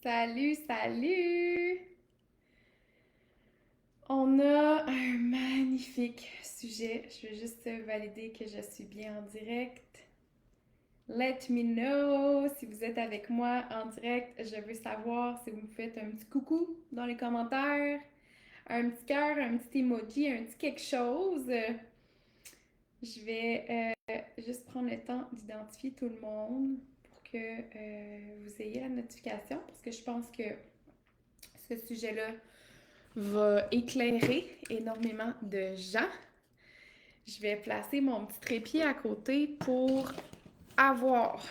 Salut, salut! On a un magnifique sujet. Je veux juste valider que je suis bien en direct. Let me know si vous êtes avec moi en direct. Je veux savoir si vous me faites un petit coucou dans les commentaires, un petit cœur, un petit emoji, un petit quelque chose. Je vais juste prendre le temps d'identifier tout le monde pour que vous ayez la notification parce que je pense que ce sujet-là va éclairer énormément de gens. Je vais placer mon petit trépied à côté pour avoir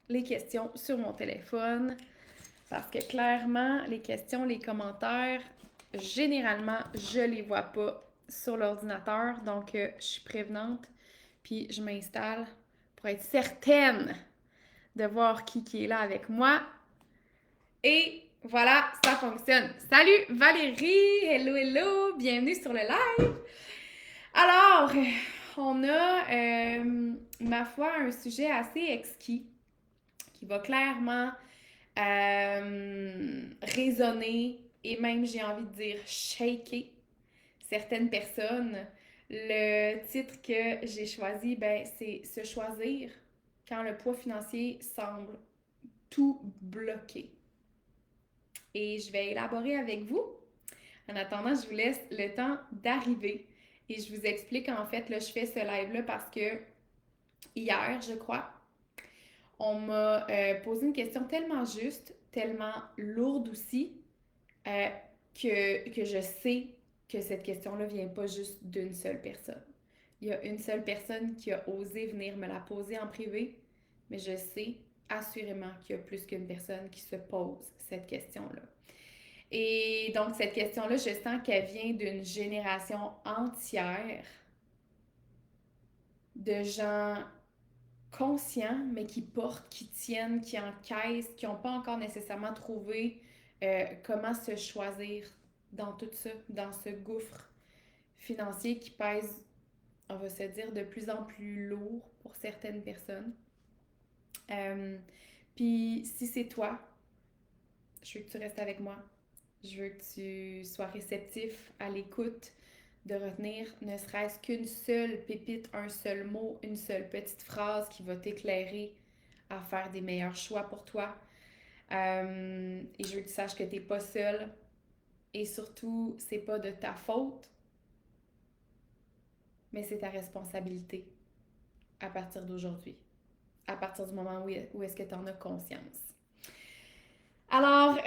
les questions sur mon téléphone parce que clairement, les questions, les commentaires, généralement, je les vois pas sur l'ordinateur. Donc, je suis prévenante puis je m'installe pour être certaine de voir qui est là avec moi. Et voilà, ça fonctionne. Salut Valérie! Hello, hello! Bienvenue sur le live! Alors, on a, ma foi, un sujet assez exquis qui va clairement résonner et même, j'ai envie de dire, shaker certaines personnes. Le titre que j'ai choisi, ben, c'est Se choisir quand le poids financier semble tout bloquer. Et je vais élaborer avec vous. En attendant, je vous laisse le temps d'arriver et je vous explique en fait, là, je fais ce live-là parce que hier, je crois, on m'a posé une question tellement juste, tellement lourde aussi, euh, que je sais que cette question-là vient pas juste d'une seule personne. Il y a une seule personne qui a osé venir me la poser en privé, mais je sais assurément qu'il y a plus qu'une personne qui se pose cette question-là. Et donc, cette question-là, je sens qu'elle vient d'une génération entière de gens conscients, mais qui portent, qui tiennent, qui encaissent, qui n'ont pas encore nécessairement trouvé comment se choisir dans tout ça, dans ce gouffre financier qui pèse, on va se dire, de plus en plus lourd pour certaines personnes. Euh, Puis, si c'est toi, je veux que tu restes avec moi. Je veux que tu sois réceptif à l'écoute, de retenir ne serait-ce qu'une seule pépite, un seul mot, une seule petite phrase qui va t'éclairer à faire des meilleurs choix pour toi. Et je veux que tu saches que tu n'es pas seul. Et surtout, c'est pas de ta faute, mais c'est ta responsabilité à partir d'aujourd'hui, à partir du moment où est-ce que tu en as conscience. Alors,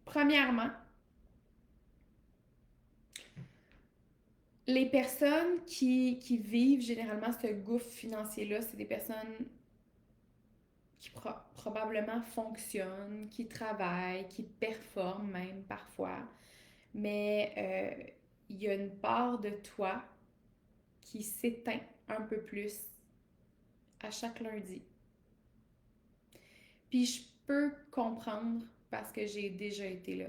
premièrement, les personnes qui vivent généralement ce gouffre financier-là, c'est des personnes qui probablement fonctionnent, qui travaillent, qui performent même parfois, mais il y a une part de toi qui s'éteint un peu plus à chaque lundi. Puis je peux comprendre parce que j'ai déjà été là.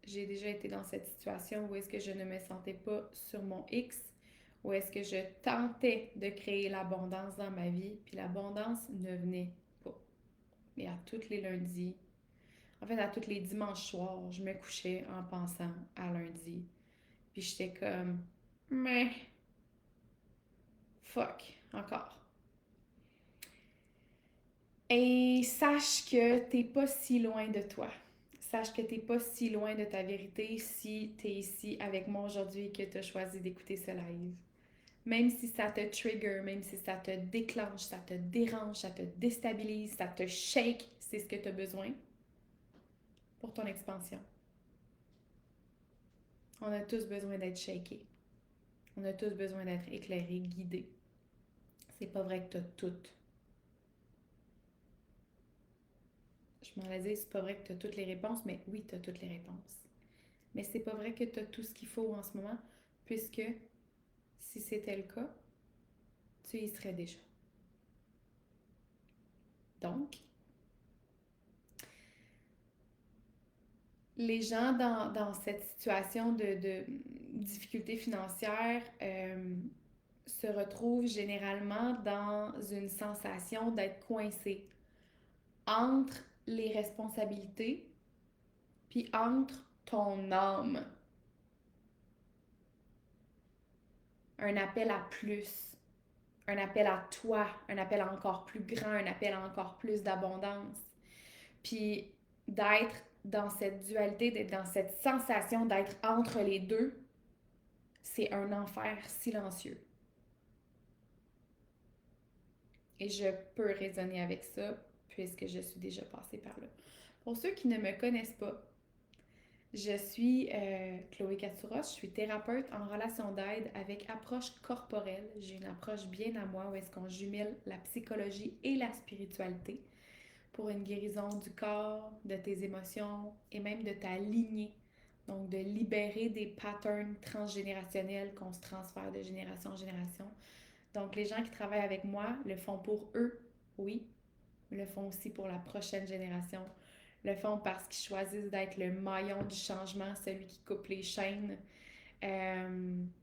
J'ai déjà été dans cette situation où est-ce que je ne me sentais pas sur mon X, où est-ce que je tentais de créer l'abondance dans ma vie, puis l'abondance ne venait pas. Et à tous les lundis, en fait à tous les dimanches soirs, je me couchais en pensant à lundi. Puis j'étais comme, mais fuck, encore. Et sache que t'es pas si loin de toi. Sache que t'es pas si loin de ta vérité si t'es ici avec moi aujourd'hui et que t'as choisi d'écouter ce live. Même si ça te trigger, même si ça te déclenche, ça te dérange, ça te déstabilise, ça te shake, c'est ce que tu as besoin pour ton expansion. On a tous besoin d'être shakés. On a tous besoin d'être éclairés, guidés. C'est pas vrai que tu as tout. Je m'en ai dit, c'est pas vrai que tu as toutes les réponses, mais oui, tu as toutes les réponses. Mais c'est pas vrai que tu as tout ce qu'il faut en ce moment, puisque si c'était le cas, tu y serais déjà. Donc, les gens dans cette situation de difficulté financière se retrouvent généralement dans une sensation d'être coincés entre les responsabilités, puis entre ton âme. Un appel à plus, un appel à toi, un appel à encore plus grand, un appel à encore plus d'abondance. Puis d'être dans cette dualité, d'être dans cette sensation d'être entre les deux, c'est un enfer silencieux. Et je peux raisonner avec ça puisque je suis déjà passée par là. Pour ceux qui ne me connaissent pas, je suis Chloé Katsouros, je suis thérapeute en relation d'aide avec approche corporelle. J'ai une approche bien à moi où est-ce qu'on jumelle la psychologie et la spiritualité pour une guérison du corps, de tes émotions et même de ta lignée. Donc, de libérer des patterns transgénérationnels qu'on se transfère de génération en génération. Donc, les gens qui travaillent avec moi le font pour eux, oui, le font aussi pour la prochaine génération. Le font parce qu'ils choisissent d'être le maillon du changement, celui qui coupe les chaînes,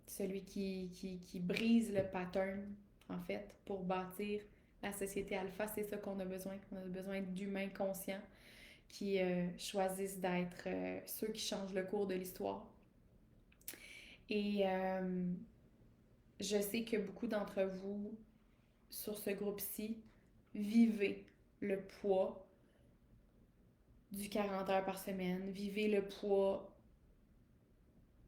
celui qui brise le pattern, en fait, pour bâtir la société alpha. C'est ça qu'on a besoin. On a besoin d'humains conscients qui choisissent d'être ceux qui changent le cours de l'histoire. Et je sais que beaucoup d'entre vous, sur ce groupe-ci, vivez le poids du 40 heures par semaine, vivez le poids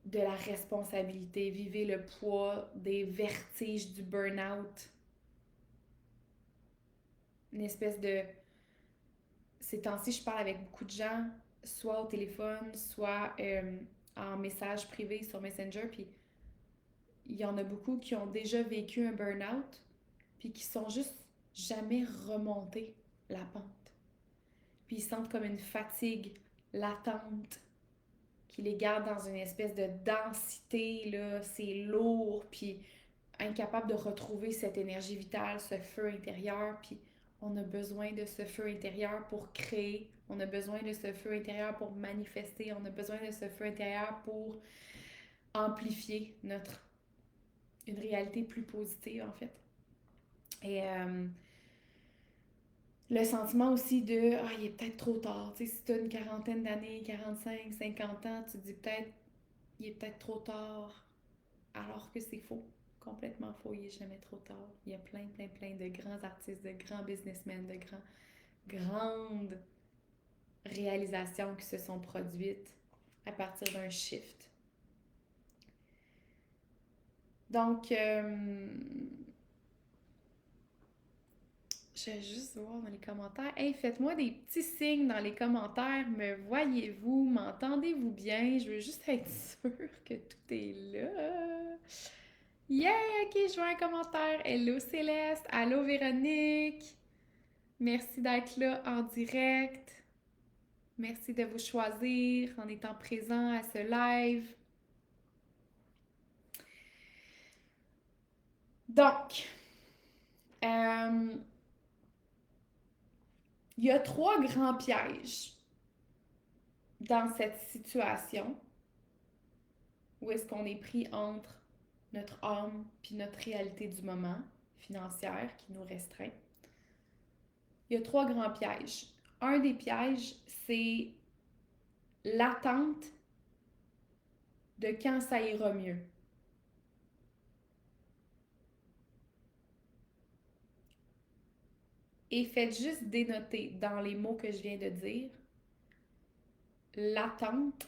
de la responsabilité, vivez le poids des vertiges du burn-out. Une espèce de... Ces temps-ci, je parle avec beaucoup de gens, soit au téléphone, soit en message privé sur Messenger, puis il y en a beaucoup qui ont déjà vécu un burn-out, puis qui sont juste jamais remontés la pente. Puis ils sentent comme une fatigue latente qui les garde dans une espèce de densité, là, c'est lourd, puis incapable de retrouver cette énergie vitale, ce feu intérieur, puis on a besoin de ce feu intérieur pour créer, on a besoin de ce feu intérieur pour manifester, on a besoin de ce feu intérieur pour amplifier une réalité plus positive, en fait. Et le sentiment aussi de « Ah, il est peut-être trop tard », tu sais, si tu as une quarantaine d'années, 45, 50 ans, tu te dis peut-être « Il est peut-être trop tard », alors que c'est faux. Complètement faux, il n'est jamais trop tard. Il y a plein de grands artistes, de grands businessmen, de grandes réalisations qui se sont produites à partir d'un shift. Donc, je vais juste voir dans les commentaires. Hey, faites-moi des petits signes dans les commentaires. Me voyez-vous? M'entendez-vous bien? Je veux juste être sûre que tout est là. Yeah! Ok, je vois un commentaire. Hello Céleste. Allô Véronique. Merci d'être là en direct. Merci de vous choisir en étant présent à ce live. Donc, il y a 3 grands pièges dans cette situation où est-ce qu'on est pris entre notre âme puis notre réalité du moment financière qui nous restreint. Il y a 3 grands pièges. Un des pièges, c'est l'attente de quand ça ira mieux. Et faites juste dénoter dans les mots que je viens de dire l'attente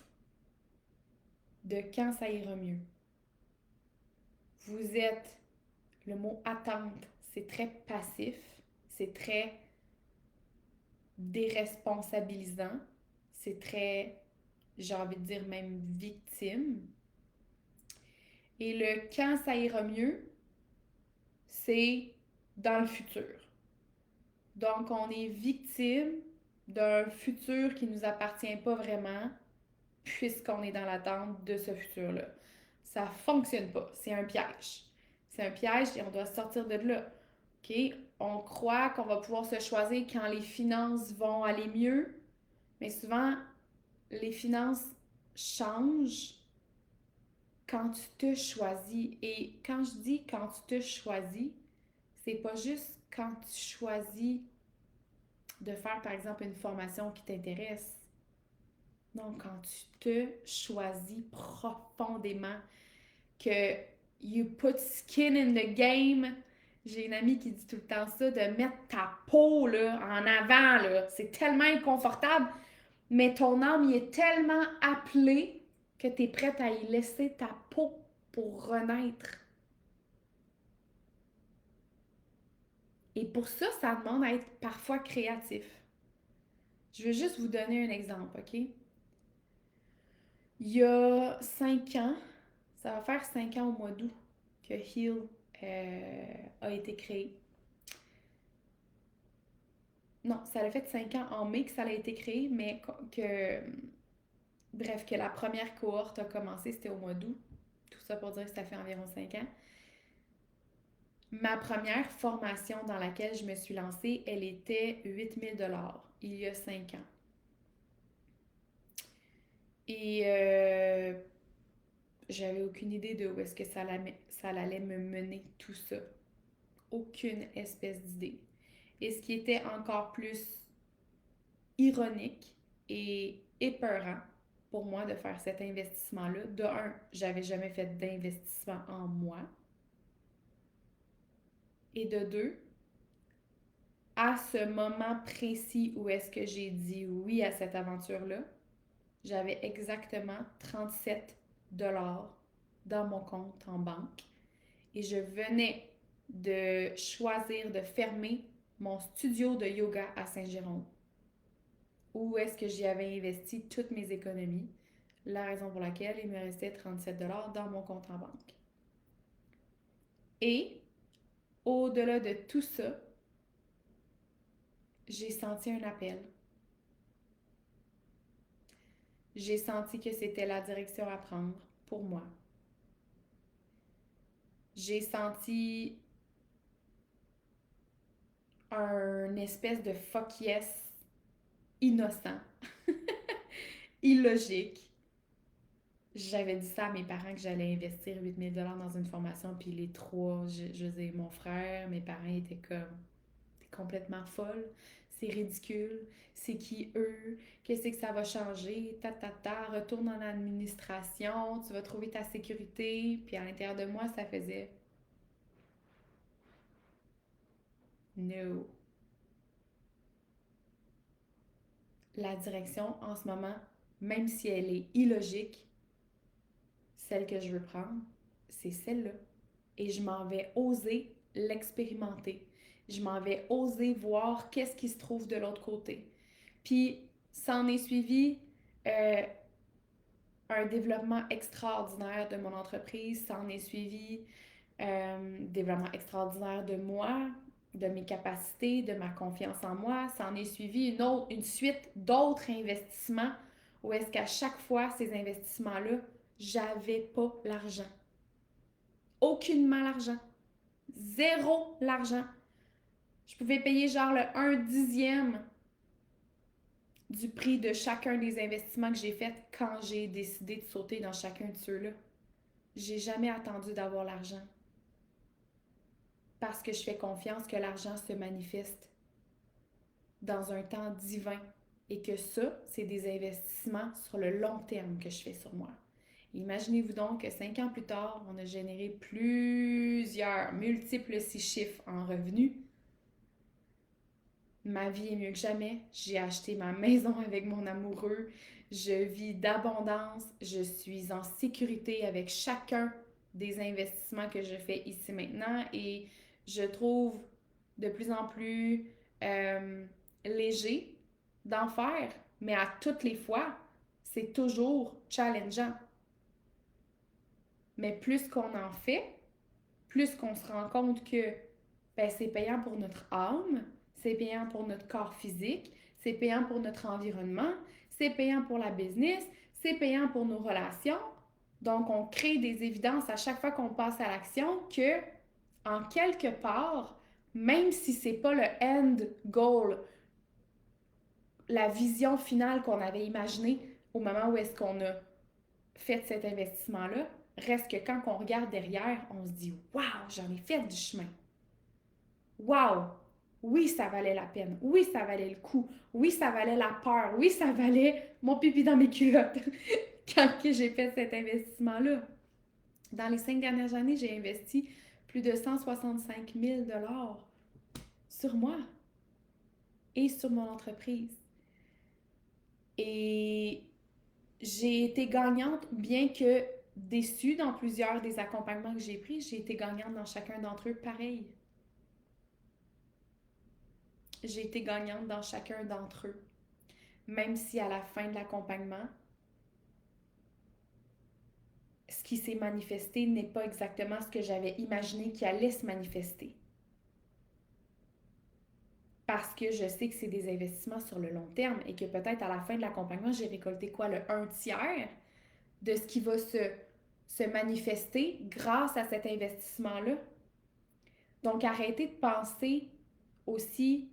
de quand ça ira mieux. Vous êtes, le mot attente, c'est très passif, c'est très déresponsabilisant, c'est très, j'ai envie de dire même victime. Et le quand ça ira mieux, c'est dans le futur. Donc, on est victime d'un futur qui ne nous appartient pas vraiment, puisqu'on est dans l'attente de ce futur-là. Ça ne fonctionne pas. C'est un piège. C'est un piège et on doit sortir de là. OK? On croit qu'on va pouvoir se choisir quand les finances vont aller mieux, mais souvent, les finances changent quand tu te choisis. Et quand je dis quand tu te choisis, c'est pas juste quand tu choisis de faire, par exemple, une formation qui t'intéresse. Donc, quand tu te choisis profondément, que you put skin in the game, j'ai une amie qui dit tout le temps ça, de mettre ta peau là, en avant, là. C'est tellement inconfortable, mais ton âme y est tellement appelée que tu es prête à y laisser ta peau pour renaître. Et pour ça, ça demande à être parfois créatif. Je vais juste vous donner un exemple, OK? Il y a 5 ans, ça va faire 5 ans au mois d'août que Heal a été créé. Non, ça a fait 5 ans en mai que ça a été créé, mais bref, que la première cohorte a commencé, c'était au mois d'août. Tout ça pour dire que ça fait environ 5 ans. Ma première formation dans laquelle je me suis lancée, elle était 8 000 $ il y a 5 ans. Et j'avais aucune idée de où est-ce que ça allait me mener tout ça. Aucune espèce d'idée. Et ce qui était encore plus ironique et épeurant pour moi de faire cet investissement-là. De un, j'avais jamais fait d'investissement en moi. Et de deux, à ce moment précis où est-ce que j'ai dit oui à cette aventure-là, j'avais exactement 37 $ dans mon compte en banque et je venais de choisir de fermer mon studio de yoga à Saint-Jérôme où est-ce que j'y avais investi toutes mes économies, la raison pour laquelle il me restait 37 $ dans mon compte en banque. Et au-delà de tout ça, j'ai senti un appel. J'ai senti que c'était la direction à prendre pour moi. J'ai senti un espèce de fuck yes innocent, illogique. J'avais dit ça à mes parents que j'allais investir 8 000 $ dans une formation, puis les trois, je dis mon frère, mes parents étaient comme, t'es complètement folle, c'est ridicule, c'est qui eux, qu'est-ce que ça va changer, retourne en administration, tu vas trouver ta sécurité, puis à l'intérieur de moi, ça faisait no. La direction en ce moment, même si elle est illogique, celle que je veux prendre, c'est celle-là. Et je m'en vais oser l'expérimenter. Je m'en vais oser voir qu'est-ce qui se trouve de l'autre côté. Puis, ça en est suivi euh, un développement extraordinaire de mon entreprise. Ça en est suivi développement extraordinaire de moi, de mes capacités, de ma confiance en moi. Ça en est suivi une suite d'autres investissements où est-ce qu'à chaque fois, ces investissements-là, j'avais pas l'argent. Aucunement l'argent. Zéro l'argent. Je pouvais payer genre le 1/10 du prix de chacun des investissements que j'ai faits quand j'ai décidé de sauter dans chacun de ceux-là. J'ai jamais attendu d'avoir l'argent. Parce que je fais confiance que l'argent se manifeste dans un temps divin et que ça, c'est des investissements sur le long terme que je fais sur moi. Imaginez-vous donc que 5 ans plus tard, on a généré plusieurs, multiples 6 chiffres en revenus. Ma vie est mieux que jamais. J'ai acheté ma maison avec mon amoureux. Je vis d'abondance. Je suis en sécurité avec chacun des investissements que je fais ici maintenant et je trouve de plus en plus léger d'en faire, mais à toutes les fois, c'est toujours challengeant. Mais plus qu'on en fait, plus qu'on se rend compte que ben, c'est payant pour notre âme, c'est payant pour notre corps physique, c'est payant pour notre environnement, c'est payant pour la business, c'est payant pour nos relations. Donc, on crée des évidences à chaque fois qu'on passe à l'action que, en quelque part, même si c'est pas le end goal, la vision finale qu'on avait imaginée au moment où est-ce qu'on a fait cet investissement-là, reste que quand on regarde derrière, on se dit « Wow, j'en ai fait du chemin! Wow! Oui, ça valait la peine. Oui, ça valait le coup. Oui, ça valait la peur. Oui, ça valait mon pipi dans mes culottes quand que j'ai fait cet investissement-là. Dans les 5 dernières années, j'ai investi plus de 165 000 $ sur moi et sur mon entreprise. Et j'ai été gagnante, bien que déçue dans plusieurs des accompagnements que j'ai pris, j'ai été gagnante dans chacun d'entre eux pareil. J'ai été gagnante dans chacun d'entre eux. Même si à la fin de l'accompagnement, ce qui s'est manifesté n'est pas exactement ce que j'avais imaginé qui allait se manifester. Parce que je sais que c'est des investissements sur le long terme et que peut-être à la fin de l'accompagnement, j'ai récolté quoi, le 1/3 de ce qui va se manifester grâce à cet investissement-là. Donc, arrêtez de penser aussi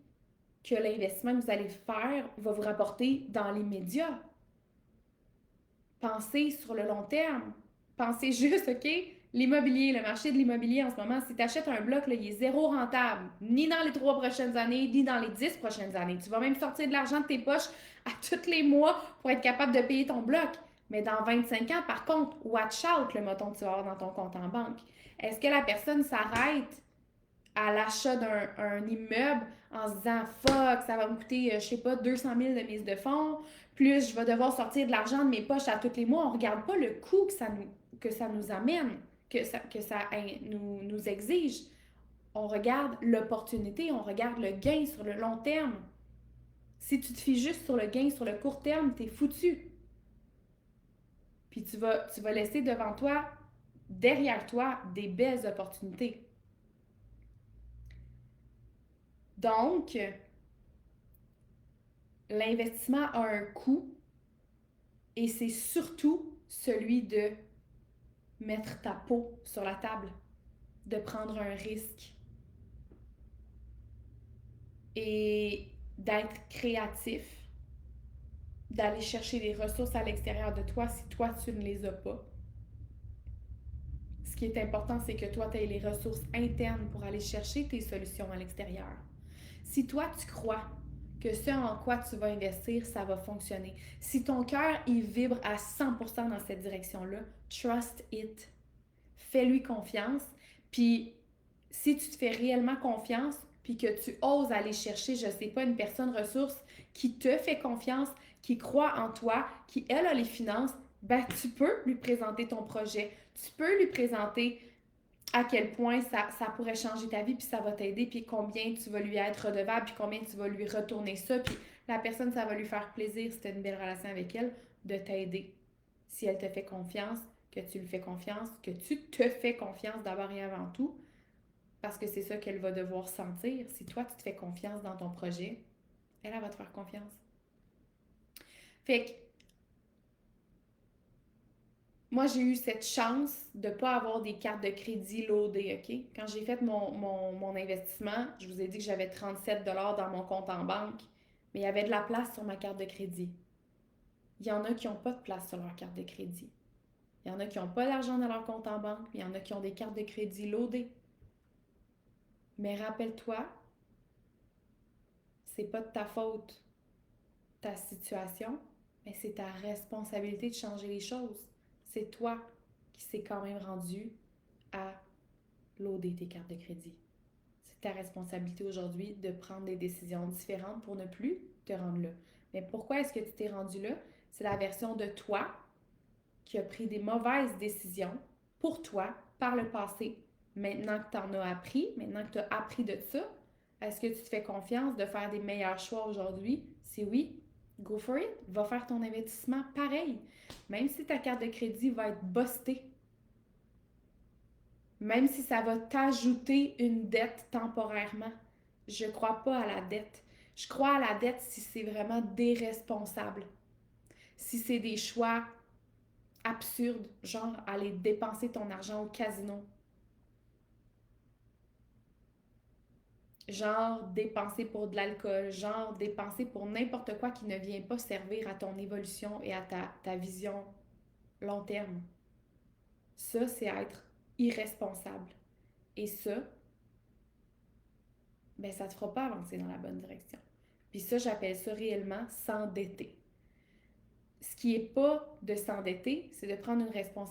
que l'investissement que vous allez faire va vous rapporter dans les médias. Pensez sur le long terme. Pensez juste, OK, l'immobilier, le marché de l'immobilier en ce moment, si tu achètes un bloc, là, il est zéro rentable, ni dans les 3 prochaines années, ni dans les 10 prochaines années. Tu vas même sortir de l'argent de tes poches à tous les mois pour être capable de payer ton bloc. Mais dans 25 ans, par contre, watch out le montant que tu vas avoir dans ton compte en banque. Est-ce que la personne s'arrête à l'achat d'un immeuble en se disant fuck, ça va me coûter, je sais pas, 200 000 de mise de fonds, plus je vais devoir sortir de l'argent de mes poches à tous les mois. On regarde pas le coût que ça nous amène, que ça nous exige. On regarde l'opportunité, on regarde le gain sur le long terme. Si tu te fies juste sur le gain sur le court terme, t'es foutu. Puis tu vas laisser devant toi, derrière toi, des belles opportunités. Donc, l'investissement a un coût et c'est surtout celui de mettre ta peau sur la table, de prendre un risque et d'être créatif, d'aller chercher des ressources à l'extérieur de toi si toi tu ne les as pas. Ce qui est important, c'est que toi tu aies les ressources internes pour aller chercher tes solutions à l'extérieur. Si toi tu crois que ce en quoi tu vas investir, ça va fonctionner. Si ton cœur, il vibre à 100% dans cette direction-là, trust it. Fais-lui confiance. Puis, si tu te fais réellement confiance, puis que tu oses aller chercher, je sais pas, une personne ressource qui te fait confiance, qui croit en toi, qui, elle, a les finances, ben, tu peux lui présenter ton projet. Tu peux lui présenter à quel point ça pourrait changer ta vie, puis ça va t'aider, puis combien tu vas lui être redevable, puis combien tu vas lui retourner ça, puis la personne, ça va lui faire plaisir, si tu as une belle relation avec elle, de t'aider. Si elle te fait confiance, que tu lui fais confiance, que tu te fais confiance d'abord et avant tout, parce que c'est ça qu'elle va devoir sentir. Si toi, tu te fais confiance dans ton projet, elle va te faire confiance. Fait que moi, j'ai eu cette chance de ne pas avoir des cartes de crédit loadées, OK? Quand j'ai fait mon investissement, je vous ai dit que j'avais 37 dans mon compte en banque, mais il y avait de la place sur ma carte de crédit. Il y en a qui n'ont pas de place sur leur carte de crédit. Il y en a qui n'ont pas d'argent dans leur compte en banque, mais il y en a qui ont des cartes de crédit loadées. Mais rappelle-toi, c'est pas de ta faute, ta situation, mais c'est ta responsabilité de changer les choses. C'est toi qui s'est quand même rendu à loader tes cartes de crédit. C'est ta responsabilité aujourd'hui de prendre des décisions différentes pour ne plus te rendre là. Mais pourquoi est-ce que tu t'es rendu là? C'est la version de toi qui a pris des mauvaises décisions pour toi par le passé. Maintenant que tu en as appris, maintenant que tu as appris de ça, est-ce que tu te fais confiance de faire des meilleurs choix aujourd'hui? Si oui, go for it. Va faire ton investissement pareil. Même si ta carte de crédit va être bustée, même si ça va t'ajouter une dette temporairement. Je ne crois pas à la dette. Je crois à la dette si c'est vraiment déresponsable. Si c'est des choix absurdes, genre aller dépenser ton argent au casino. Genre dépenser pour de l'alcool, genre dépenser pour n'importe quoi qui ne vient pas servir à ton évolution et à ta vision long terme. Ça, c'est être irresponsable. Et ça, ben ça te fera pas avancer dans la bonne direction. Puis ça, j'appelle ça réellement s'endetter. Ce qui n'est pas de s'endetter, c'est de prendre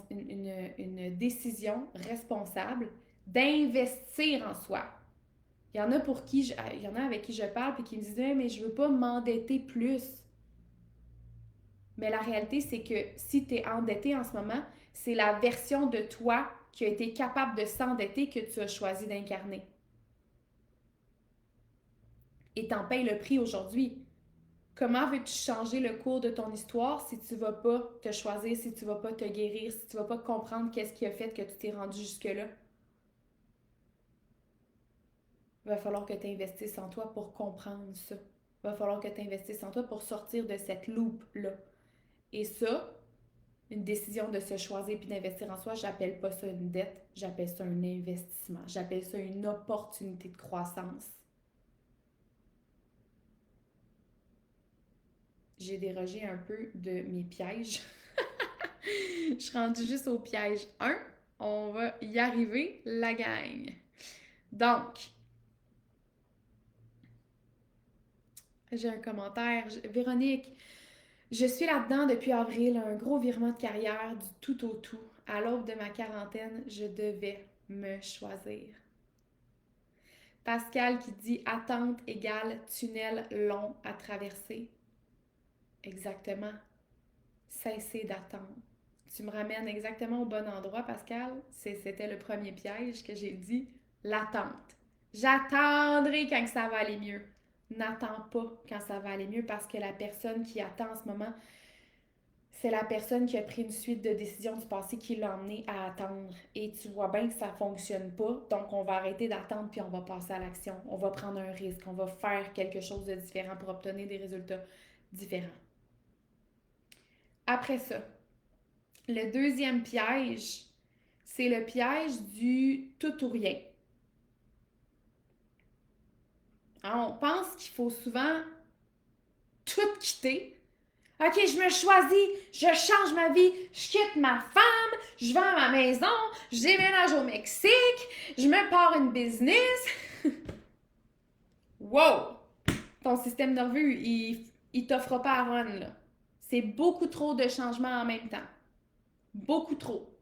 une décision responsable d'investir en soi. Il y en a il y en a avec qui je parle et qui me disent mais je veux pas m'endetter plus. Mais la réalité, c'est que si tu es endetté en ce moment, c'est la version de toi qui a été capable de s'endetter que tu as choisi d'incarner. Et t'en payes le prix aujourd'hui. Comment veux-tu changer le cours de ton histoire si tu ne vas pas te choisir, si tu ne vas pas te guérir, si tu ne vas pas comprendre qu'est-ce qui a fait que tu t'es rendu jusque-là? Il va falloir que tu investisses en toi pour comprendre ça. Il va falloir que tu investisses en toi pour sortir de cette loupe-là. Et ça, une décision de se choisir puis d'investir en soi, j'appelle pas ça une dette, j'appelle ça un investissement. J'appelle ça une opportunité de croissance. J'ai dérogé un peu de mes pièges. Je suis rendue juste au piège 1. On va y arriver, la gang. Donc, j'ai un commentaire. Véronique, je suis là-dedans depuis avril, un gros virement de carrière du tout au tout. À l'aube de ma quarantaine, je devais me choisir. Pascal qui dit attente égale tunnel long à traverser. Exactement. Cesser d'attendre. Tu me ramènes exactement au bon endroit, Pascal. C'était le premier piège que j'ai dit. L'attente. J'attendrai quand ça va aller mieux. N'attends pas quand ça va aller mieux parce que la personne qui attend en ce moment, c'est la personne qui a pris une suite de décisions du passé qui l'a emmené à attendre. Et tu vois bien que ça ne fonctionne pas, donc on va arrêter d'attendre puis on va passer à l'action. On va prendre un risque, on va faire quelque chose de différent pour obtenir des résultats différents. Après ça, le deuxième piège, c'est le piège du tout ou rien. Alors, on pense qu'il faut souvent tout quitter. OK, je me choisis, je change ma vie, je quitte ma femme, je vends ma maison, je déménage au Mexique, je me pars une business. Wow! Ton système nerveux, il t'offre pas à run, là. C'est beaucoup trop de changements en même temps. Beaucoup trop.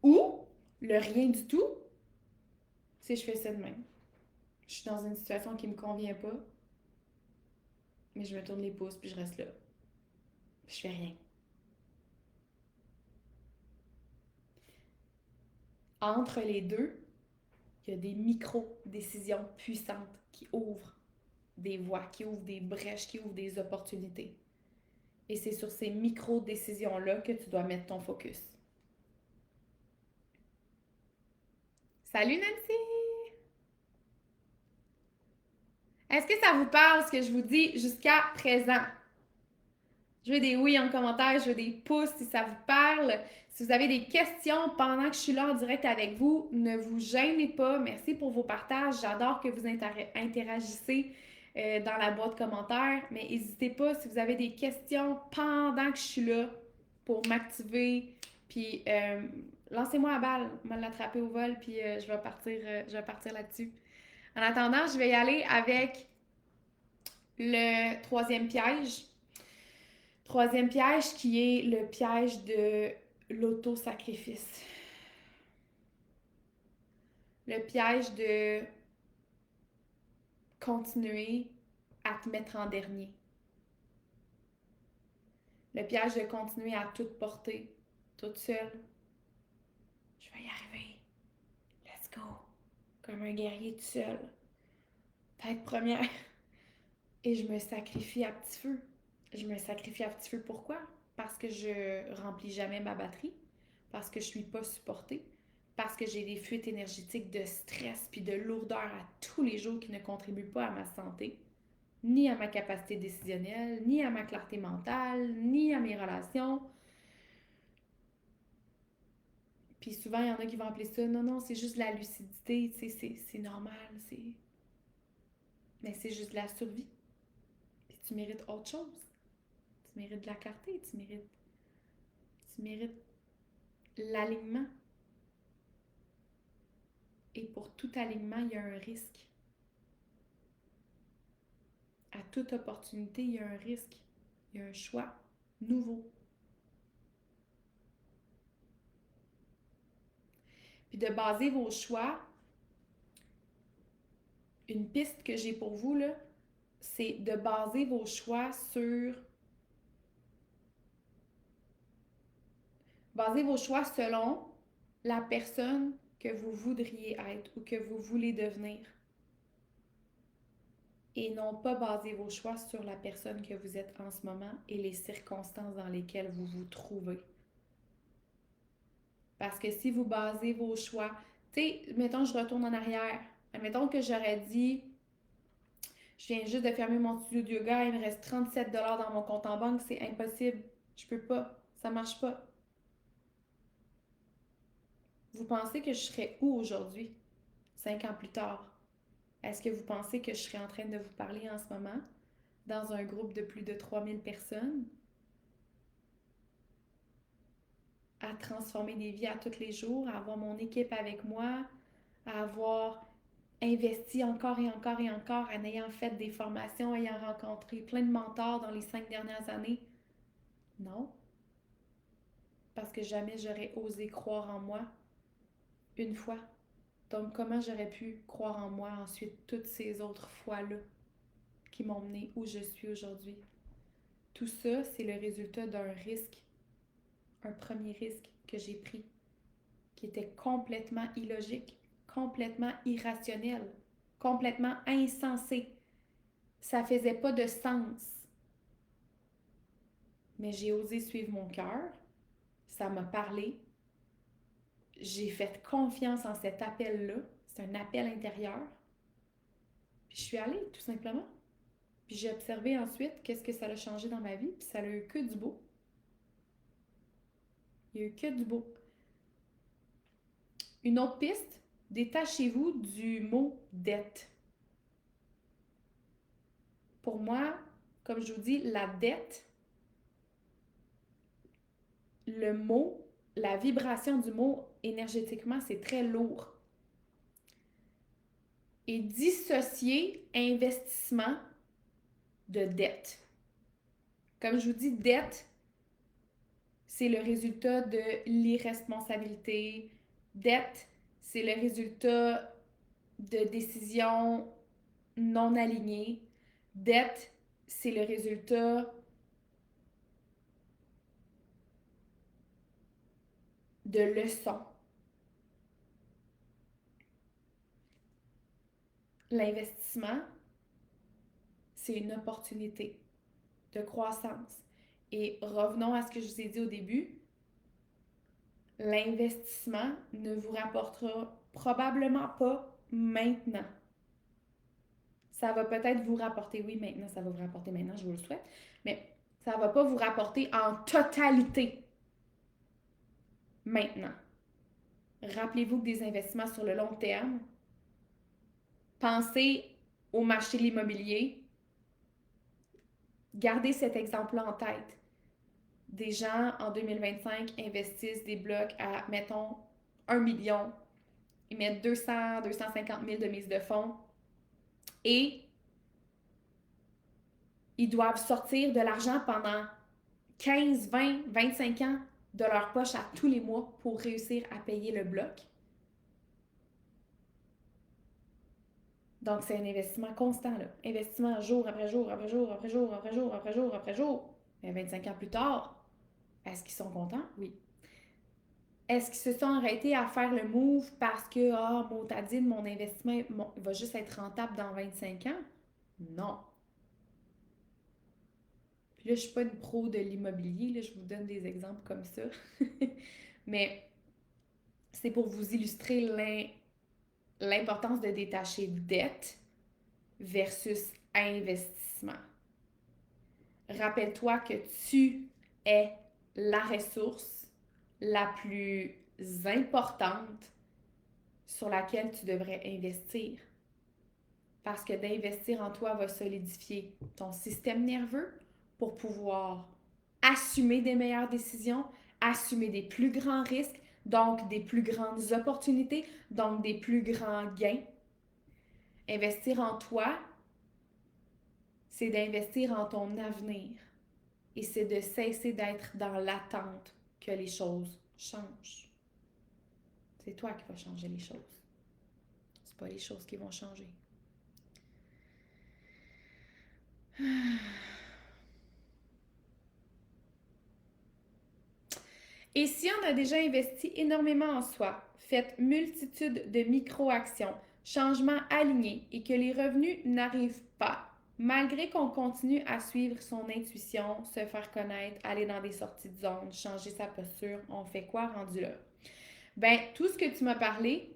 Ou, le rien du tout, c'est je fais ça de même. Je suis dans une situation qui me convient pas, mais je me tourne les pouces puis je reste là. Je fais rien. Entre les deux, il y a des micro-décisions puissantes qui ouvrent des voies, qui ouvrent des brèches, qui ouvrent des opportunités. Et c'est sur ces micro-décisions-là que tu dois mettre ton focus. Salut Nancy! Est-ce que ça vous parle ce que je vous dis jusqu'à présent? Je veux des oui en commentaire, je veux des pouces si ça vous parle. Si vous avez des questions pendant que je suis là en direct avec vous, ne vous gênez pas. Merci pour vos partages. J'adore que vous interagissez dans la boîte commentaires. Mais n'hésitez pas si vous avez des questions pendant que je suis là pour m'activer. Puis lancez-moi la balle, moi l'attraper au vol, puis je vais partir là-dessus. En attendant, je vais y aller avec le troisième piège. Troisième piège qui est le piège de l'auto-sacrifice. Le piège de continuer à te mettre en dernier. Le piège de continuer à tout porter, toute seule. Je vais y arriver. Let's go. Comme un guerrier tout seul. Tête première. Et je me sacrifie à petit feu. Je me sacrifie à petit feu pourquoi? Parce que je remplis jamais ma batterie. Parce que je suis pas supportée. Parce que j'ai des fuites énergétiques de stress puis de lourdeur à tous les jours qui ne contribuent pas à ma santé, ni à ma capacité décisionnelle, ni à ma clarté mentale, ni à mes relations. Puis souvent, il y en a qui vont appeler ça, non, non, c'est juste la lucidité, c'est normal, mais c'est juste la survie. Puis tu mérites autre chose. Tu mérites de la clarté, tu mérites l'alignement. tout alignement, il y a un risque. À toute opportunité, il y a un risque. Il y a un choix nouveau. Puis de baser vos choix, une piste que j'ai pour vous, là, c'est de baser vos choix sur... Basez vos choix selon la personne que vous voudriez être ou que vous voulez devenir. Et non pas baser vos choix sur la personne que vous êtes en ce moment et les circonstances dans lesquelles vous vous trouvez. Parce que si vous basez vos choix, tu sais, mettons, je retourne en arrière. Mettons que j'aurais dit, je viens juste de fermer mon studio de yoga, il me reste 37 dans mon compte en banque, c'est impossible. Je peux pas. Ça marche pas. Vous pensez que je serais où aujourd'hui, 5 ans plus tard? Est-ce que vous pensez que je serais en train de vous parler en ce moment dans un groupe de plus de 3000 personnes à transformer des vies à tous les jours, à avoir mon équipe avec moi, à avoir investi encore et encore et encore en ayant fait des formations, ayant rencontré plein de mentors dans les 5 dernières années? Non, parce que jamais j'aurais osé croire en moi une fois. Donc comment j'aurais pu croire en moi ensuite toutes ces autres fois-là qui m'ont mené où je suis aujourd'hui? Tout ça, c'est le résultat d'un risque, un premier risque que j'ai pris, qui était complètement illogique, complètement irrationnel, complètement insensé. Ça faisait pas de sens. Mais j'ai osé suivre mon cœur, ça m'a parlé, j'ai fait confiance en cet appel-là, c'est un appel intérieur, puis je suis allée, tout simplement. Puis j'ai observé ensuite qu'est-ce que ça a changé dans ma vie, puis ça a eu que du beau. Il y a eu que du beau. Une autre piste, détachez-vous du mot dette. Pour moi, comme je vous dis, la dette, le mot, la vibration du mot énergétiquement, c'est très lourd. Et dissocier investissement de dette. Comme je vous dis, dette, c'est le résultat de l'irresponsabilité. Dette, c'est le résultat de décisions non alignées. Dette, c'est le résultat de leçons. L'investissement, c'est une opportunité de croissance. Et revenons à ce que je vous ai dit au début, l'investissement ne vous rapportera probablement pas maintenant. Ça va peut-être vous rapporter, oui, maintenant, ça va vous rapporter maintenant, je vous le souhaite, mais ça ne va pas vous rapporter en totalité maintenant. Rappelez-vous que des investissements sur le long terme, pensez au marché de l'immobilier, gardez cet exemple-là en tête. Des gens en 2025 investissent des blocs à, mettons, 1 million, ils mettent 200, 250 000 de mise de fonds et ils doivent sortir de l'argent pendant 15, 20, 25 ans de leur poche à tous les mois pour réussir à payer le bloc. Donc, c'est un investissement constant, là. Investissement jour après jour, après jour, après jour, après jour, après jour, après jour. Mais 25 ans plus tard, est-ce qu'ils sont contents? Oui. Est-ce qu'ils se sont arrêtés à faire le move parce que, motadine, mon investissement va juste être rentable dans 25 ans? Non. Puis là, je ne suis pas une pro de l'immobilier, là, je vous donne des exemples comme ça. Mais c'est pour vous illustrer l'importance de détacher dette versus investissement. Rappelle-toi que tu es la ressource la plus importante sur laquelle tu devrais investir. Parce que d'investir en toi va solidifier ton système nerveux pour pouvoir assumer des meilleures décisions, assumer des plus grands risques, donc des plus grandes opportunités, donc des plus grands gains. Investir en toi, c'est d'investir en ton avenir et c'est de cesser d'être dans l'attente que les choses changent. C'est toi qui vas changer les choses. C'est pas les choses qui vont changer. Et si on a déjà investi énormément en soi, fait multitude de micro-actions, changements alignés et que les revenus n'arrivent pas, malgré qu'on continue à suivre son intuition, se faire connaître, aller dans des sorties de zone, changer sa posture, on fait quoi rendu là? Ben, tout ce que tu m'as parlé,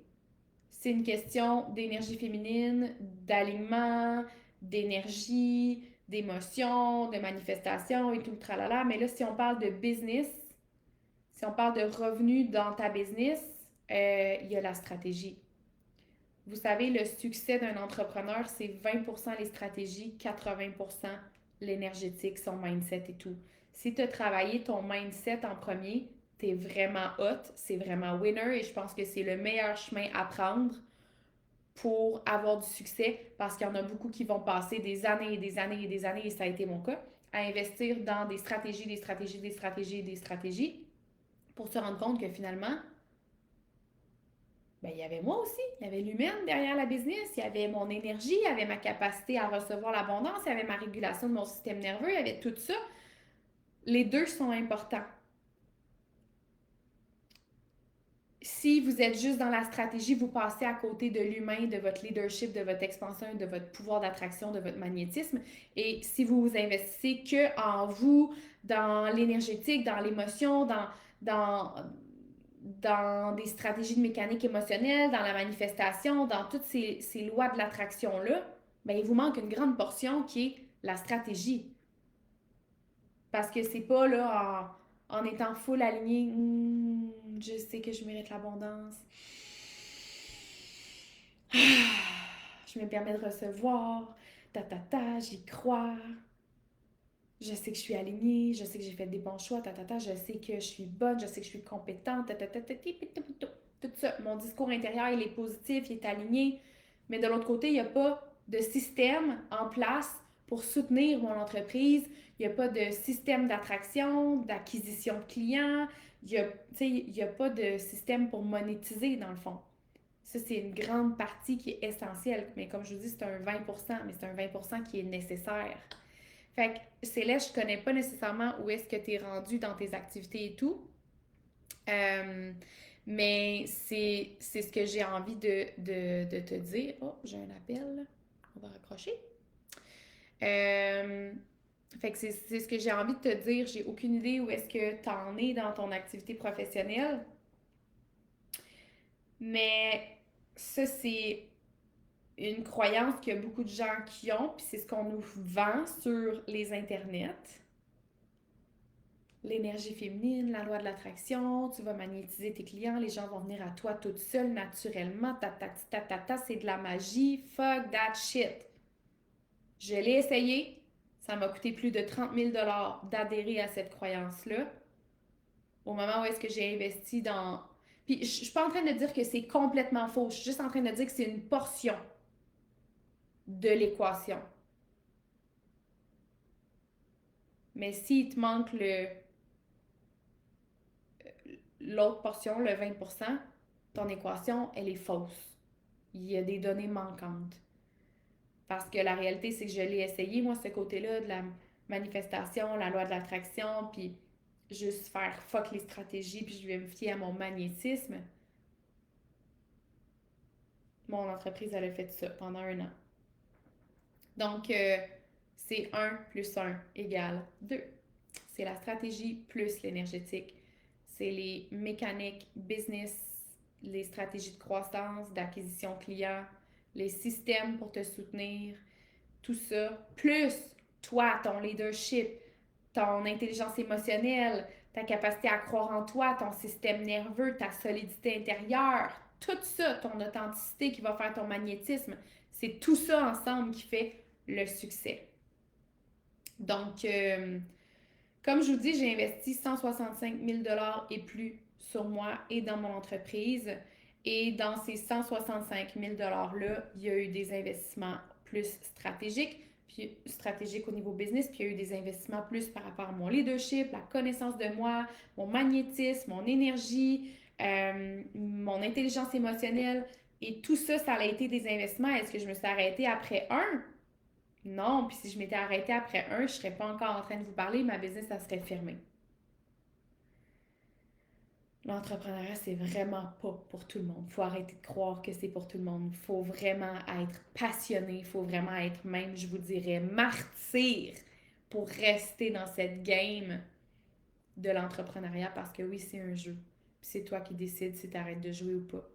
c'est une question d'énergie féminine, d'alignement, d'énergie, d'émotion, de manifestation et tout le tralala. Mais là, si on parle de business, si on parle de revenus dans ta business, il y a la stratégie. Vous savez, le succès d'un entrepreneur, c'est 20% les stratégies, 80% l'énergétique, son mindset et tout. Si tu as travaillé ton mindset en premier, tu es vraiment hot, c'est vraiment winner et je pense que c'est le meilleur chemin à prendre pour avoir du succès parce qu'il y en a beaucoup qui vont passer des années et des années et des années, et ça a été mon cas, à investir dans des stratégies, des stratégies, des stratégies, des stratégies pour se rendre compte que finalement, ben, il y avait moi aussi, il y avait l'humaine derrière la business, il y avait mon énergie, il y avait ma capacité à recevoir l'abondance, il y avait ma régulation de mon système nerveux, il y avait tout ça. Les deux sont importants. Si vous êtes juste dans la stratégie, vous passez à côté de l'humain, de votre leadership, de votre expansion, de votre pouvoir d'attraction, de votre magnétisme. Et si vous vous investissez que en vous, dans l'énergétique, dans l'émotion, dans, dans des stratégies de mécanique émotionnelle, dans la manifestation, dans toutes ces lois de l'attraction-là, ben, il vous manque une grande portion qui est la stratégie. Parce que c'est pas là en étant full aligné, je sais que je mérite l'abondance. Je me permets de recevoir. J'y crois. Je sais que je suis alignée, je sais que j'ai fait des bons choix, je sais que je suis bonne, je sais que je suis compétente, tout ça. Mon discours intérieur, il est positif, il est aligné. Mais de l'autre côté, il n'y a pas de système en place pour soutenir mon entreprise. Il n'y a pas de système d'attraction, d'acquisition de clients. Il n'y a pas de système pour monétiser, dans le fond. Ça, c'est une grande partie qui est essentielle. Mais comme je vous dis, c'est un 20%, mais c'est un 20% qui est nécessaire. Fait que Céleste, je connais pas nécessairement où est-ce que tu es rendu dans tes activités et tout. Mais c'est ce que j'ai envie de te dire. Oh, j'ai un appel. On va raccrocher. Fait que c'est ce que j'ai envie de te dire. J'ai aucune idée où est-ce que tu en es dans ton activité professionnelle. Mais ça, c'est une croyance qu'il y a beaucoup de gens qui ont, puis c'est ce qu'on nous vend sur les internets. L'énergie féminine, la loi de l'attraction, tu vas magnétiser tes clients, les gens vont venir à toi toute seule, naturellement, c'est de la magie, fuck that shit. Je l'ai essayé, ça m'a coûté plus de 30 000 d'adhérer à cette croyance-là. Au moment où est-ce que j'ai investi dans... Puis je suis pas en train de dire que c'est complètement faux, je suis juste en train de dire que c'est une portion de l'équation. Mais s'il te manque l'autre portion, le 20%, ton équation, elle est fausse. Il y a des données manquantes. Parce que la réalité, c'est que je l'ai essayé, moi, ce côté-là de la manifestation, la loi de l'attraction, puis juste faire fuck les stratégies, puis je vais me fier à mon magnétisme. Mon entreprise, elle a fait ça pendant 1 an. Donc, c'est 1 plus 1 égale 2. C'est la stratégie plus l'énergétique. C'est les mécaniques business, les stratégies de croissance, d'acquisition client, les systèmes pour te soutenir, tout ça, plus toi, ton leadership, ton intelligence émotionnelle, ta capacité à croire en toi, ton système nerveux, ta solidité intérieure, tout ça, ton authenticité qui va faire ton magnétisme, c'est tout ça ensemble qui fait le succès. Donc, comme je vous dis, j'ai investi 165 000 et plus sur moi et dans mon entreprise. Et dans ces 165 000 $-là, il y a eu des investissements plus stratégiques, puis stratégiques au niveau business, puis il y a eu des investissements plus par rapport à mon leadership, la connaissance de moi, mon magnétisme, mon énergie, mon intelligence émotionnelle. Et tout ça, ça a été des investissements. Est-ce que je me suis arrêtée après un? Non. Puis si je m'étais arrêtée après un, je ne serais pas encore en train de vous parler, ma business, ça serait fermée. L'entrepreneuriat, c'est vraiment pas pour tout le monde. Faut arrêter de croire que c'est pour tout le monde. Faut vraiment être passionné. Faut vraiment être même, je vous dirais, martyr pour rester dans cette game de l'entrepreneuriat parce que oui, c'est un jeu. Puis c'est toi qui décides si tu arrêtes de jouer ou pas.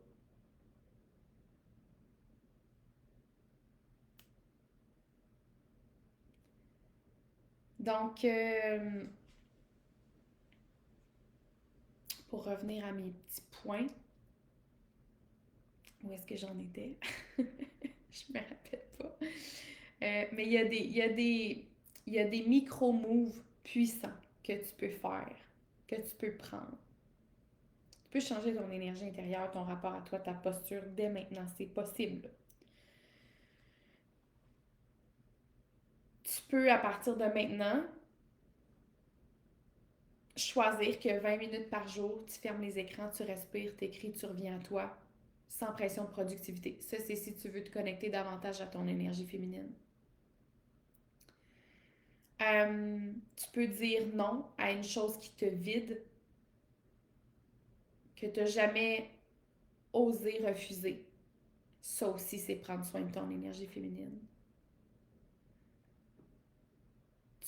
Donc, pour revenir à mes petits points, où est-ce que j'en étais? Je me rappelle pas. Mais il y a des micro-moves puissants que tu peux faire, que tu peux prendre. Tu peux changer ton énergie intérieure, ton rapport à toi, ta posture dès maintenant. C'est possible. Tu peux, à partir de maintenant, choisir que 20 minutes par jour, tu fermes les écrans, tu respires, tu écris, tu reviens à toi, sans pression de productivité. Ça, c'est si tu veux te connecter davantage à ton énergie féminine. Tu peux dire non à une chose qui te vide, que tu n'as jamais osé refuser. Ça aussi, c'est prendre soin de ton énergie féminine.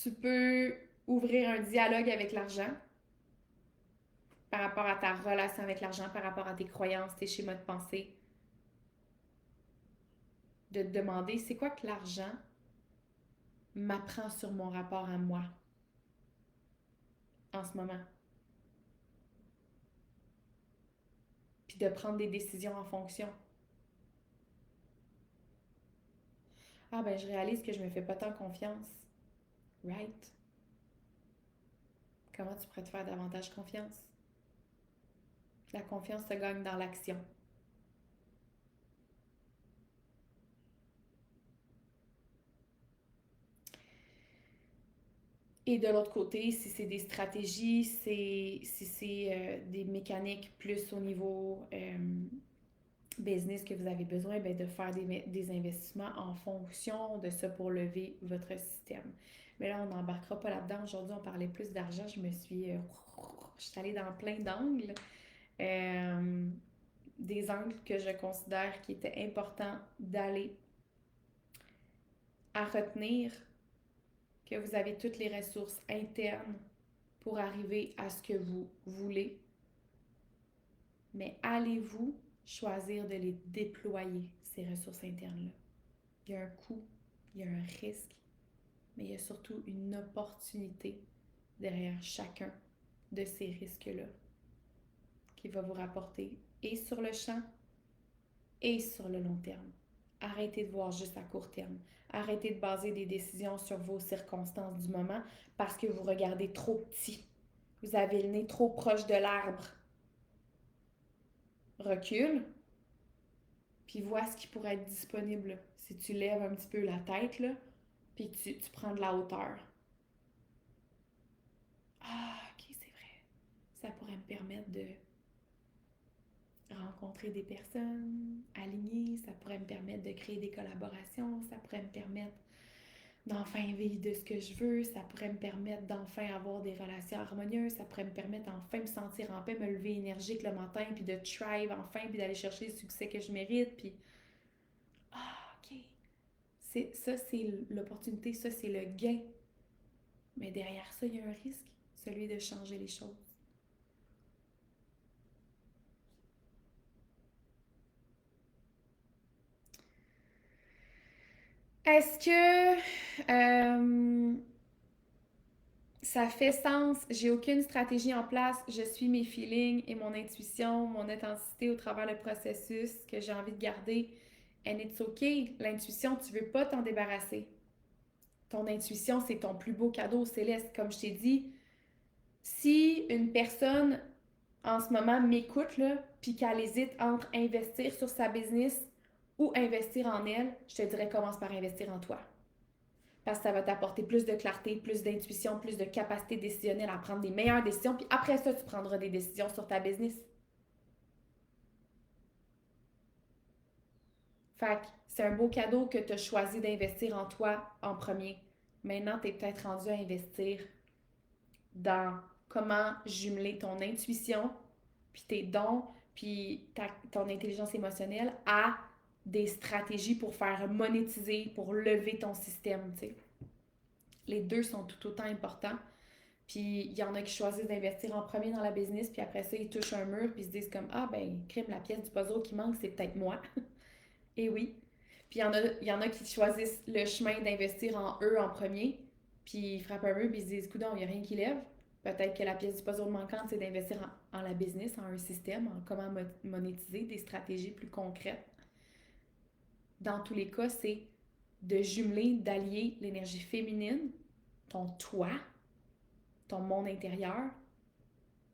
Tu peux ouvrir un dialogue avec l'argent par rapport à ta relation avec l'argent, par rapport à tes croyances, tes schémas de pensée. De te demander, c'est quoi que l'argent m'apprend sur mon rapport à moi en ce moment? Puis de prendre des décisions en fonction. Ah ben, je réalise que je me fais pas tant confiance. Right? Comment tu pourrais te faire davantage confiance? La confiance se gagne dans l'action. Et de l'autre côté, si c'est des stratégies, si c'est des mécaniques plus au niveau business que vous avez besoin, ben de faire des investissements en fonction de ça pour lever votre système. Mais là, on n'embarquera pas là-dedans. Aujourd'hui, on parlait plus d'argent. Je suis allée dans plein d'angles. Euh, des angles que je considère qui étaient importants d'aller à retenir que vous avez toutes les ressources internes pour arriver à ce que vous voulez. Mais allez-vous choisir de les déployer, ces ressources internes-là? Il y a un coût, il y a un risque, mais il y a surtout une opportunité derrière chacun de ces risques-là qui va vous rapporter et sur le champ et sur le long terme. Arrêtez de voir juste à court terme. Arrêtez de baser des décisions sur vos circonstances du moment parce que vous regardez trop petit. Vous avez le nez trop proche de l'arbre. Recule, puis vois ce qui pourrait être disponible. Si tu lèves un petit peu la tête, là, puis tu prends de la hauteur. Ah, ok, c'est vrai. Ça pourrait me permettre de rencontrer des personnes alignées, ça pourrait me permettre de créer des collaborations, ça pourrait me permettre d'enfin vivre de ce que je veux, ça pourrait me permettre d'enfin avoir des relations harmonieuses, ça pourrait me permettre d'enfin me sentir en paix, me lever énergique le matin, puis de thrive enfin, puis d'aller chercher le succès que je mérite, puis ah, ok, ça c'est l'opportunité, ça c'est le gain. Mais derrière ça, il y a un risque, celui de changer les choses. Est-ce que ça fait sens? J'ai aucune stratégie en place. Je suis mes feelings et mon intuition, mon authenticité au travers le processus que j'ai envie de garder. And it's okay. L'intuition, tu veux pas t'en débarrasser. Ton intuition, c'est ton plus beau cadeau céleste. Comme je t'ai dit, si une personne en ce moment m'écoute, là, puis qu'elle hésite entre investir sur sa business ou investir en elle, je te dirais commence par investir en toi. Parce que ça va t'apporter plus de clarté, plus d'intuition, plus de capacité décisionnelle à prendre des meilleures décisions, puis après ça, tu prendras des décisions sur ta business. Fait que c'est un beau cadeau que tu as choisi d'investir en toi en premier. Maintenant, tu es peut-être rendu à investir dans comment jumeler ton intuition, puis tes dons, puis ton intelligence émotionnelle à des stratégies pour faire monétiser, pour lever ton système, tu sais. Les deux sont tout autant importants. Puis il y en a qui choisissent d'investir en premier dans la business, puis après ça, ils touchent un mur, puis ils se disent comme ah ben, crime, la pièce du puzzle qui manque, c'est peut-être moi. Et oui. Puis il y en a qui choisissent le chemin d'investir en eux en premier, puis ils frappent un mur, puis ils se disent coudonc, il n'y a rien qui lève. Peut-être que la pièce du puzzle manquante, c'est d'investir en la business, en un système, en comment monétiser, des stratégies plus concrètes. Dans tous les cas, c'est de jumeler, d'allier l'énergie féminine, ton toi, ton monde intérieur,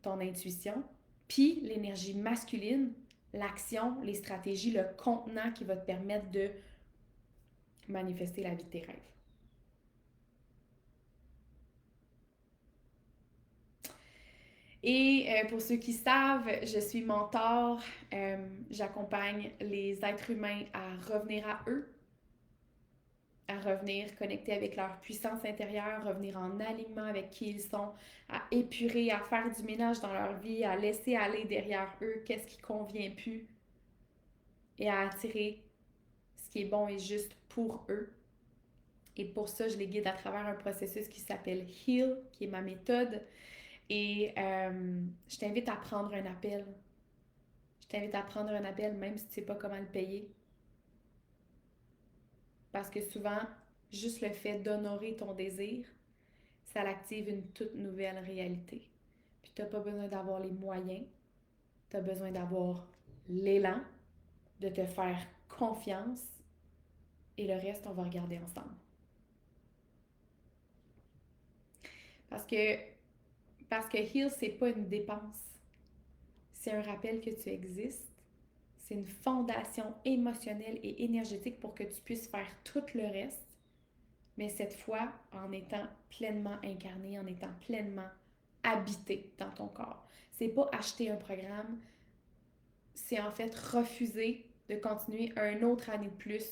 ton intuition, puis l'énergie masculine, l'action, les stratégies, le contenant qui va te permettre de manifester la vie de tes rêves. Et pour ceux qui savent, je suis mentor. J'accompagne les êtres humains à revenir à eux, à revenir connecter avec leur puissance intérieure, revenir en alignement avec qui ils sont, à épurer, à faire du ménage dans leur vie, à laisser aller derrière eux qu'est-ce qui convient plus et à attirer ce qui est bon et juste pour eux. Et pour ça, je les guide à travers un processus qui s'appelle Heal, qui est ma méthode. Et je t'invite à prendre un appel. Je t'invite à prendre un appel même si tu ne sais pas comment le payer. Parce que souvent, juste le fait d'honorer ton désir, ça l'active une toute nouvelle réalité. Puis tu n'as pas besoin d'avoir les moyens, tu as besoin d'avoir l'élan, de te faire confiance et le reste, on va regarder ensemble. Parce que, parce que Heal, c'est pas une dépense. C'est un rappel que tu existes. C'est une fondation émotionnelle et énergétique pour que tu puisses faire tout le reste, mais cette fois en étant pleinement incarné, en étant pleinement habité dans ton corps. C'est pas acheter un programme, c'est en fait refuser de continuer une autre année de plus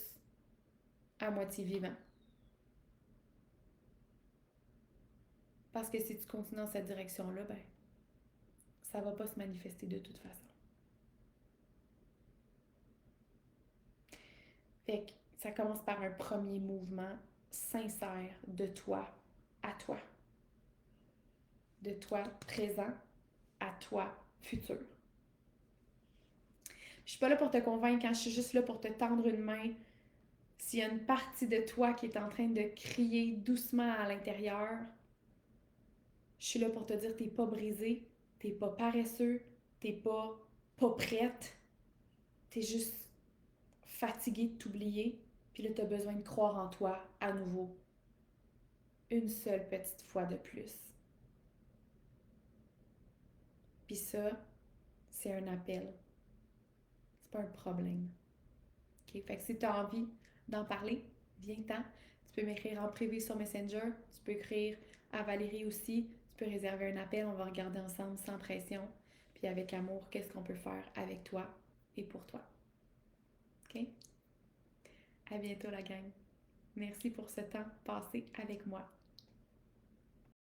à moitié vivant. Parce que si tu continues dans cette direction-là, ben, ça va pas se manifester de toute façon. Fait que ça commence par un premier mouvement sincère de toi à toi. De toi présent à toi futur. Je suis pas là pour te convaincre, je suis juste là pour te tendre une main. S'il y a une partie de toi qui est en train de crier doucement à l'intérieur, je suis là pour te dire t'es pas brisé, t'es pas paresseux, t'es pas prête, t'es juste fatigué de t'oublier, puis là t'as besoin de croire en toi à nouveau, une seule petite fois de plus. Puis ça, c'est un appel, c'est pas un problème. OK? Fait que si tu as envie d'en parler, viens-t'en. Tu peux m'écrire en privé sur Messenger. Tu peux écrire à Valérie aussi. Tu peux réserver un appel. On va regarder ensemble sans pression. Puis avec amour, qu'est-ce qu'on peut faire avec toi et pour toi. OK? À bientôt la gang. Merci pour ce temps passé avec moi.